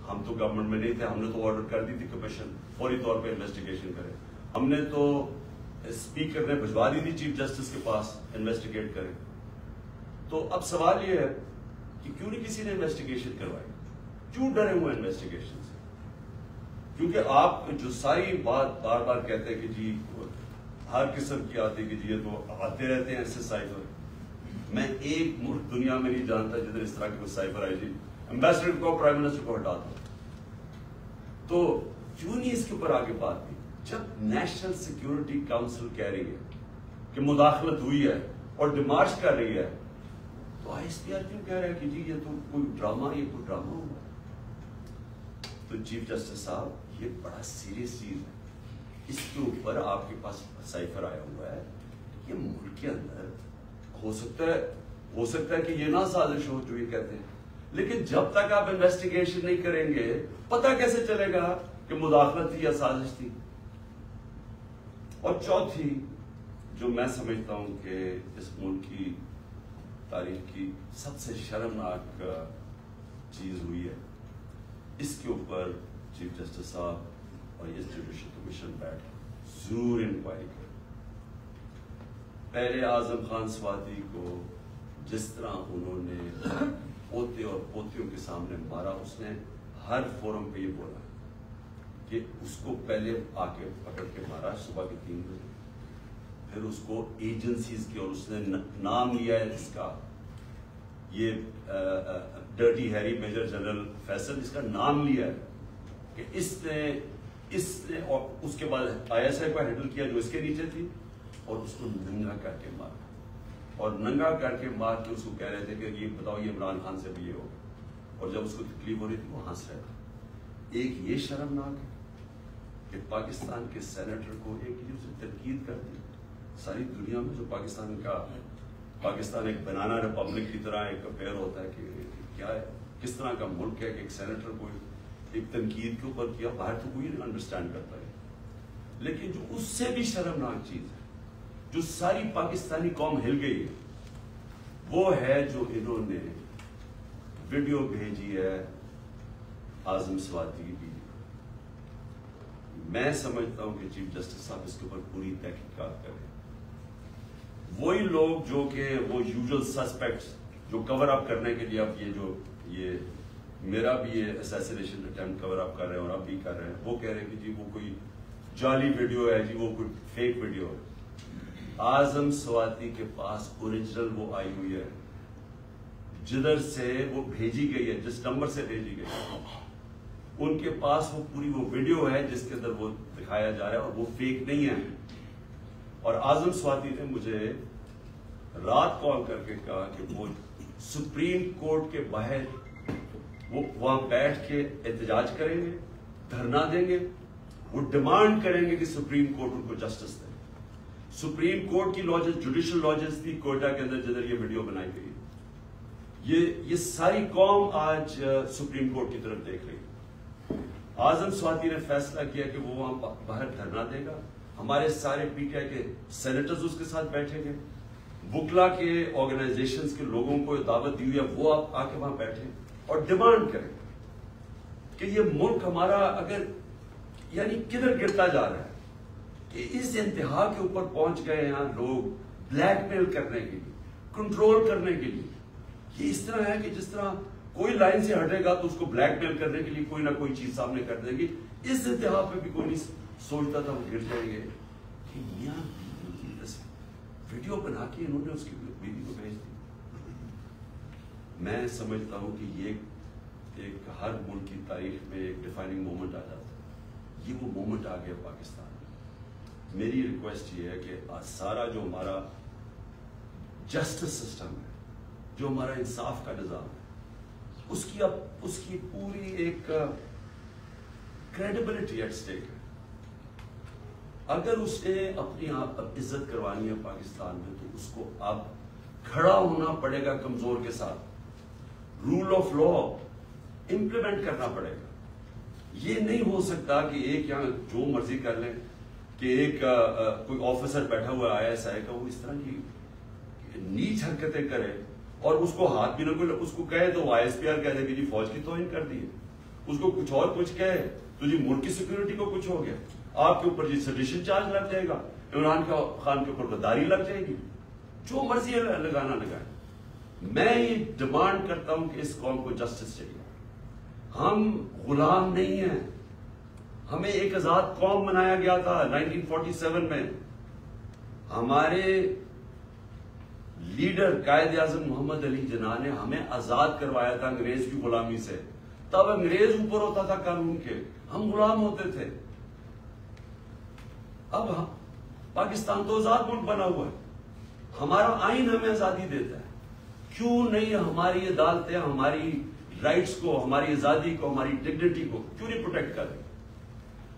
ہم تو گورنمنٹ میں نہیں تھے, ہم نے تو آرڈر کر دی تھی کمیشن فوری طور پہ انویسٹیگیشن کرے. ہم نے تو اسپیکر نے بھجوا دی تھی چیف جسٹس کے پاس انویسٹیگیٹ کرے. تو اب سوال یہ ہے کہ کیوں نہیں کسی نے انویسٹیگیشن کروائی, کیوں ڈرے ہوئے انویسٹیگیشن سے؟ کیونکہ آپ جو ساری بات بار بار کہتے ہیں کہ جی ہر قسم کی آتی کہ جی یہ تو آتے رہتے ہیں ایسے سائبر. میں ایک ملک دنیا میں نہیں جانتا جدھر اس طرح کی کوئی سائبر آئی جی ایمبیسڈر کو پرائم منسٹر کو ہٹا دو. تو کیوں نہیں اس کے اوپر آگے بات کی؟ جب نیشنل سیکیورٹی کاؤنسل کہہ رہی ہے کہ مداخلت ہوئی ہے اور ڈیمارچ کر رہی ہے, تو آئی ایس پی آر کیوں کہہ رہا ہے کہ جی یہ تو کوئی ڈرامہ, یہ کوئی ڈرامہ ہوا؟ تو چیف جسٹس صاحب یہ بڑا سیریس چیز ہے, اس کے اوپر آپ کے پاس سائفر آیا ہوا ہے. یہ ملک کے اندر ہو سکتا ہے کہ یہ نہ سازش ہو جو یہ کہتے ہیں, لیکن جب تک آپ انویسٹیگیشن نہیں کریں گے پتہ کیسے چلے گا کہ مداخلت تھی یا سازش تھی؟ اور چوتھی جو میں سمجھتا ہوں کہ اس ملک کی تاریخ کی سب سے شرمناک چیز ہوئی ہے, اس کے اوپر چیف جسٹس صاحب اور یہ جوڈیشل کمیشن بیٹھ ضرور انکوائری کرے. پہلے اعظم خان سواتی کو جس طرح انہوں نے پوتے اور پوتیوں کے سامنے مارا, اس نے ہر فورم پہ یہ بولا کہ اس کو پہلے آ کے پکڑ کے مارا صبح کے 3 بجے, پھر اس کو ایجنسیز کی, اور اس نے نام لیا ہے اس کا, یہ Dirty Harry major general Faisal, اس کا نام لیا ہے کہ اس نے اور اس کے بعد آئی ایس آئی کو ہینڈل کیا جو اس کے نیچے تھی, اور اس کو ننگا کر کے مارا, اور ننگا کر کے مار کے اس کو کہہ رہے تھے کہ یہ بتاؤ یہ عمران خان سے بھی یہ ہوگا, اور جب اس کو تکلیف ہو رہی تھی وہ ہنس رہے تھے. ایک یہ شرمناک ہے کہ پاکستان کے سینیٹر کو ایک اسے تنقید کر دی. ساری دنیا میں جو پاکستان ایک بنانا ریپبلک کی طرح ایک افیئر ہوتا ہے کہ کیا ہے, کس طرح کا ملک ہے کہ ایک سینیٹر کو ایک تنقید کے اوپر کیا, باہر تو کوئی نہیں انڈرسٹینڈ کرتا ہے. لیکن جو اس سے بھی شرمناک چیز ہے, جو ساری پاکستانی قوم ہل گئی ہے, وہ ہے جو انہوں نے ویڈیو بھیجی ہے اعظم سواتی کی بیوی. میں سمجھتا ہوں کہ چیف جسٹس صاحب اس کے اوپر پوری تحقیقات کریں. وہی لوگ جو کہ وہ یوزول سسپیکٹس جو کور اپ کرنے کے لیے اب یہ میرا بھی یہ اسیسینیشن اٹیمپٹ کور اپ کر رہے ہیں اور اب بھی کر رہے ہیں, وہ کہہ رہے ہیں کہ جی وہ کوئی جعلی ویڈیو ہے, جی وہ کوئی فیک ویڈیو ہے. اعظم سواتی کے پاس اوریجنل وہ آئی ہوئی ہے, جدھر سے وہ بھیجی گئی ہے, جس نمبر سے بھیجی گئی ہے, ان کے پاس وہ پوری وہ ویڈیو ہے جس کے اندر وہ دکھایا جا رہا ہے, اور وہ فیک نہیں ہے. اور اعظم سواتی نے مجھے رات کال کر کے کہا کہ وہ سپریم کورٹ کے باہر وہ وہاں بیٹھ کے احتجاج کریں گے, دھرنا دیں گے, وہ ڈیمانڈ کریں گے کہ سپریم کورٹ ان کو جسٹس دے. سپریم کورٹ کی لاجز جوڈیشل لاجز تھی کوئٹہ کے اندر جدھر یہ ویڈیو بنائی گئی. یہ ساری قوم آج سپریم کورٹ کی طرف دیکھ رہی ہے. اعظم سواتی نے فیصلہ کیا کہ وہ وہاں باہر دھرنا دے گا, ہمارے سارے پی ٹی آئی کے سینیٹرز اس کے ساتھ بیٹھیں گے, وکلا کے آرگنائزیشنز کے لوگوں کو دعوت دی ہوئی ہے وہ آپ آ کے وہاں بیٹھیں اور ڈیمانڈ کریں کہ یہ ملک ہمارا اگر یعنی کدھر گرتا جا رہا ہے, کہ اس انتہا کے اوپر پہنچ گئے یہاں لوگ بلیک میل کرنے کے لیے, کنٹرول کرنے کے لیے. یہ اس طرح ہے کہ جس طرح کوئی لائن سے ہٹے گا تو اس کو بلیک میل کرنے کے لیے کوئی نہ کوئی چیز سامنے کر دے گی. اس انتہا پہ بھی کوئی نہیں سوچتا تھا وہ گر جائیں گے کہ میاں ویڈیو بنا کے انہوں نے اس کی بیوی کو بھیج دی. میں سمجھتا ہوں کہ یہ ایک ہر ملک کی تاریخ میں ایک ڈیفائننگ مومنٹ آ جاتا ہے. یہ وہ مومنٹ آ گیا پاکستان میں. میری ریکویسٹ یہ ہے کہ سارا جو ہمارا جسٹس سسٹم ہے, جو ہمارا انصاف کا نظام ہے, اس کی پوری ایک کریڈیبلٹی ایٹ اسٹیک ہے. اگر اس نے اپنی آپ عزت کروانی ہے پاکستان میں تو اس کو اب کھڑا ہونا پڑے گا کمزور کے ساتھ, رول آف لا امپلیمنٹ کرنا پڑے گا. یہ نہیں ہو سکتا کہ ایک یہاں جو مرضی کر لیں, کہ ایک کوئی آفیسر بیٹھا ہوا آئی ایس آئی کا وہ اس طرح کی نیچ حرکتیں کرے اور اس کو ہاتھ بھی نہ کوئی اس کو کہے تو آئی ایس پی آر کہہ دے کہ جی فوج کی توہین کر دی ہے, اس کو کچھ اور کچھ کہے تو جی ملک کی سیکورٹی کو کچھ ہو گیا، آپ کے اوپر جی سیڈیشن چارج لگ جائے گا، عمران خان کے اوپر غداری لگ جائے گی، جو مرضی لگانا لگائے۔ میں یہ ڈیمانڈ کرتا ہوں کہ اس قوم کو جسٹس چاہیے۔ ہم غلام نہیں ہیں، ہمیں ایک آزاد قوم بنایا گیا تھا 1947 میں۔ ہمارے لیڈر قائد اعظم محمد علی جناح نے ہمیں آزاد کروایا تھا انگریز کی غلامی سے۔ تب انگریز اوپر ہوتا تھا قانون کے، ہم غلام ہوتے تھے۔ اب پاکستان تو آزاد ملک بنا ہوا ہے، ہمارا آئین ہمیں آزادی دیتا ہے، کیوں نہیں ہماری عدالتیں ہماری رائٹس کو، ہماری آزادی کو، ہماری ڈگنیٹی کو کیوں نہیں پروٹیکٹ کر رہی؟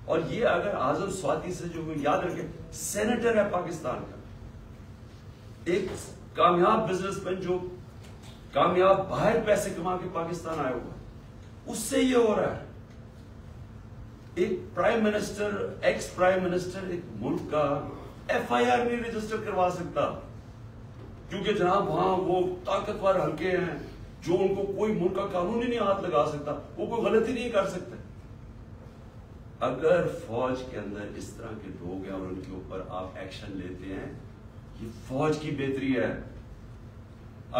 اور یہ اگر اعظم سواتی سے جو یاد رکھے، سینیٹر ہے پاکستان کا، ایک کامیاب بزنس مین جو کامیاب باہر پیسے کما کے پاکستان آیا ہوا، اس سے یہ ہو رہا ہے۔ ایک prime minister, ex prime minister ایک ملک کا FIR نہیں رجسٹر کروا سکتا، کیونکہ جناب وہاں وہ طاقتور حلقے ہیں جو ان کو کوئی ملک کا قانون ہی نہیں ہاتھ لگا سکتا، وہ کوئی غلطی نہیں کر سکتے۔ اگر فوج کے اندر اس طرح کے لوگ ہیں اور ان کے اوپر آپ ایکشن لیتے ہیں، یہ فوج کی بہتری ہے۔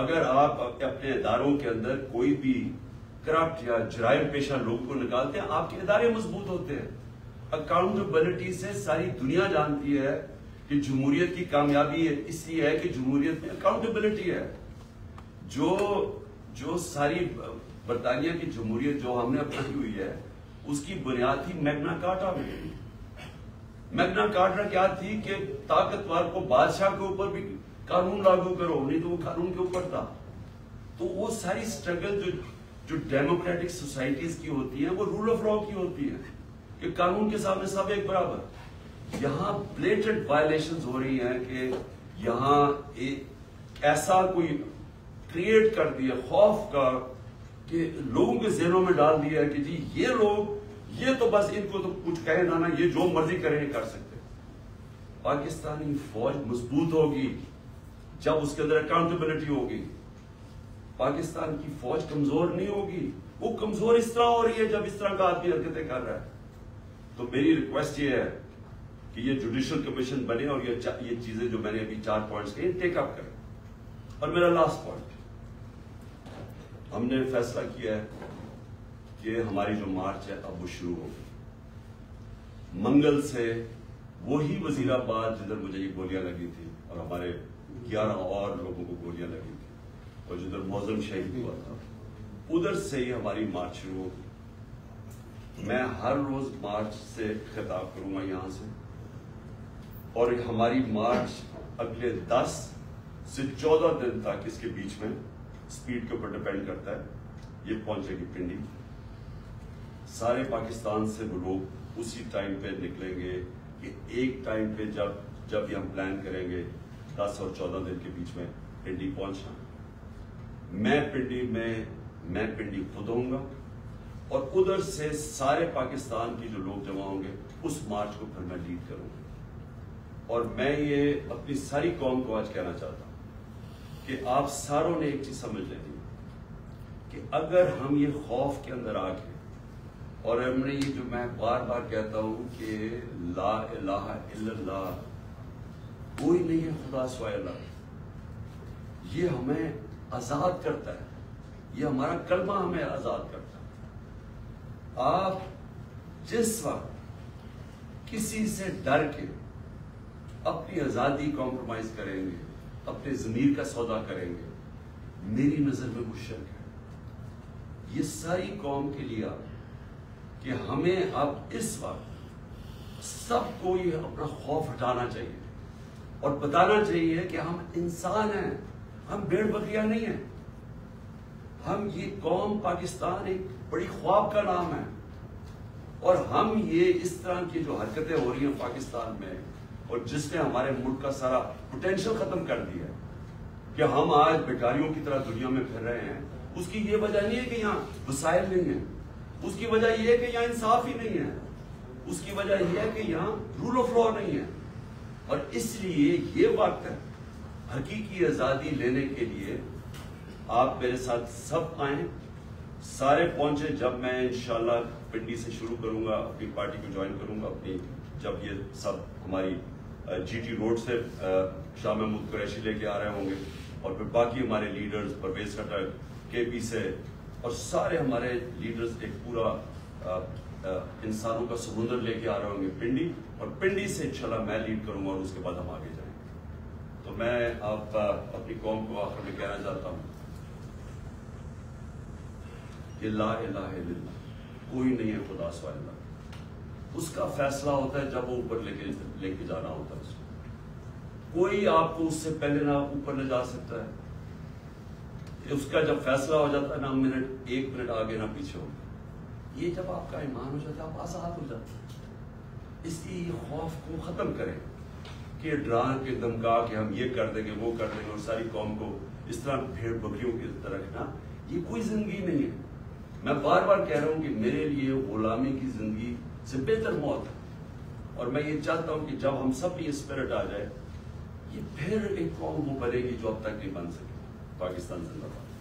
اگر آپ اپنے اداروں کے اندر کوئی بھی کرپٹ یا جرائم پیشہ لوگوں کو نکالتے ہیں، آپ کے ادارے مضبوط ہوتے ہیں۔ اکاؤنٹیبلٹی سے ساری دنیا جانتی ہے کہ جمہوریت کی کامیابی اس لیے ہے کہ جمہوریت میں اکاؤنٹیبلٹی ہے۔ جو ساری برطانیہ کی جمہوریت جو ہم نے اپنائی ہوئی ہے، اس کی بنیاد تھی میگنا کارٹا میں۔ میگنا کارٹا کیا تھی کہ طاقتور کو بادشاہ کے اوپر بھی قانون لاگو کرو، نہیں تو وہ قانون کے اوپر تھا۔ تو وہ ساری سٹرگل جو ڈیموکریٹک سوسائٹیز کی ہوتی ہیں، وہ رول آف لا کی ہوتی ہے کہ قانون کے سامنے سب ایک برابر۔ یہاں بلیٹنٹ وائلیشنز ہو رہی ہیں کہ یہاں ایک ایسا کوئی کریٹ کر دیا خوف کا کہ لوگوں کے ذہنوں میں ڈال دیا ہے کہ جی یہ لوگ، یہ تو بس ان کو تو کچھ کہے نہ، یہ جو مرضی کریں کر سکتے۔ پاکستانی فوج مضبوط ہوگی جب اس کے اندر اکاؤنٹیبلٹی ہوگی۔ پاکستان کی فوج کمزور نہیں ہوگی، وہ کمزور اس طرح ہو رہی ہے جب اس طرح کا آدمی حرکتیں کر رہا ہے۔ تو میری ریکویسٹ یہ ہے کہ یہ جوڈیشل کمیشن بنے اور یہ چیزیں جو میں نے ابھی 4 پوائنٹس کہے ٹیک اپ کریں۔ اور میرا لاسٹ پوائنٹ، ہم نے فیصلہ کیا ہے کہ ہماری جو مارچ ہے اب وہ شروع ہوگی۔ منگل سے وہی وزیر آباد جدھر مجھے یہ گولیاں لگی تھی اور ہمارے 11 اور لوگوں کو گولیاں لگی تھی اور جدھر معظم شہید ہوا تھا، ادھر سے ہی ہماری مارچ شروع ہوگی۔ میں ہر روز مارچ سے خطاب کروں گا یہاں سے، اور ہماری مارچ اگلے 10 سے 14 دن تک، اس کے بیچ میں سپیڈ کے اوپر ڈیپینڈ کرتا ہے، یہ پہنچے گی پنڈی۔ سارے پاکستان سے وہ لوگ اسی ٹائم پہ نکلیں گے کہ ایک ٹائم پہ جب یہ ہم پلان کریں گے 10 اور 14 دن کے بیچ میں پنڈی پہنچنا۔ میں پنڈی خود ہوں گا، اور ادھر سے سارے پاکستان کی جو لوگ جمع ہوں گے اس مارچ کو پھر میں لیڈ کروں گا۔ اور میں یہ اپنی ساری قوم کو آج کہنا چاہتا ہوں کہ آپ ساروں نے ایک چیز سمجھ لینی کہ اگر ہم یہ خوف کے اندر آ کے، اور ہم نے یہ جو میں بار بار کہتا ہوں کہ لا الہ الا اللہ، کوئی نہیں ہے خدا سوائے اللہ، یہ ہمیں آزاد کرتا ہے، یہ ہمارا کلمہ ہمیں آزاد کرتا ہے۔ آپ جس وقت کسی سے ڈر کے اپنی آزادی کمپرومائز کریں گے، اپنے ضمیر کا سودا کریں گے، میری نظر میں وہ شرک ہے۔ یہ ساری قوم کے لیے کہ ہمیں اب اس وقت سب کو یہ اپنا خوف ہٹانا چاہیے اور بتانا چاہیے کہ ہم انسان ہیں، ہم بھیڑ بکریاں نہیں ہیں۔ ہم یہ قوم پاکستان ایک بڑی خواب کا نام ہے، اور ہم یہ اس طرح کی جو حرکتیں ہو رہی ہیں پاکستان میں، اور جس نے ہمارے ملک کا سارا پوٹینشل ختم کر دیا ہے کہ ہم آج بیکاریوں کی طرح دنیا میں پھر رہے ہیں، اس کی یہ وجہ نہیں ہے کہ یہاں وسائل نہیں ہیں، اس کی وجہ یہ ہے کہ یہاں انصاف ہی نہیں ہے، اس کی وجہ یہ ہے کہ یہاں رول آف لا نہیں ہے۔ اور اس لیے یہ وقت ہے حقیقی آزادی لینے کے لیے۔ آپ میرے ساتھ سب آئیں، سارے پہنچے. جب میں انشاءاللہ پنڈی سے شروع کروں گا, اپنی پارٹی کو جوائن کروں گا, اپنی جب یہ سب ہماری جی ٹی روڈ سے شاہ محمود قریشی لے کے آ رہے ہوں گے, اور پھر باقی ہمارے لیڈرز پرویز خٹک, کے پی سے, اور سارے ہمارے لیڈرز ایک پورا انسانوں کا سمندر لے کے آ رہے ہوں گے پنڈی, اور پنڈی سے انشاءاللہ میں لیڈ کروں گا, اور اس کے بعد ہم آگے جائیں. تو میں آپ اپنی قوم کو آخر میں کہنا چاہتا ہوں کہ لا الہ الا اللہ, کوئی نہیں ہے خدا سوائے اللہ. اس کا فیصلہ ہوتا ہے جب وہ اوپر لے کے جانا ہوتا ہے. کوئی آپ کو اس سے پہلے نہ اوپر لے جا سکتا ہے. اس کا جب فیصلہ ہو جاتا ہے نہ منٹ ایک منٹ آگے نہ پیچھے ہو. یہ جب آپ کا ایمان ہو جاتا ہے آپ آزاد ہو جاتے ہیں. اس لیے خوف کو ختم کریں کہ ڈرا کے دھمکا کہ ہم یہ کر دیں گے وہ کر دیں گے اور ساری قوم کو اس طرح بھیڑ بکریوں کی طرح رکھنا, یہ کوئی زندگی نہیں ہے. میں بار بار کہہ رہا ہوں کہ میرے لیے غلامی کی زندگی سے بہتر موت ہے, اور میں یہ چاہتا ہوں کہ جب ہم سب یہ اسپرٹ آ جائے, یہ پھر ایک قوم وہ بنے گی جو اب تک نہیں بن سکی. پاکستان زندہ باد.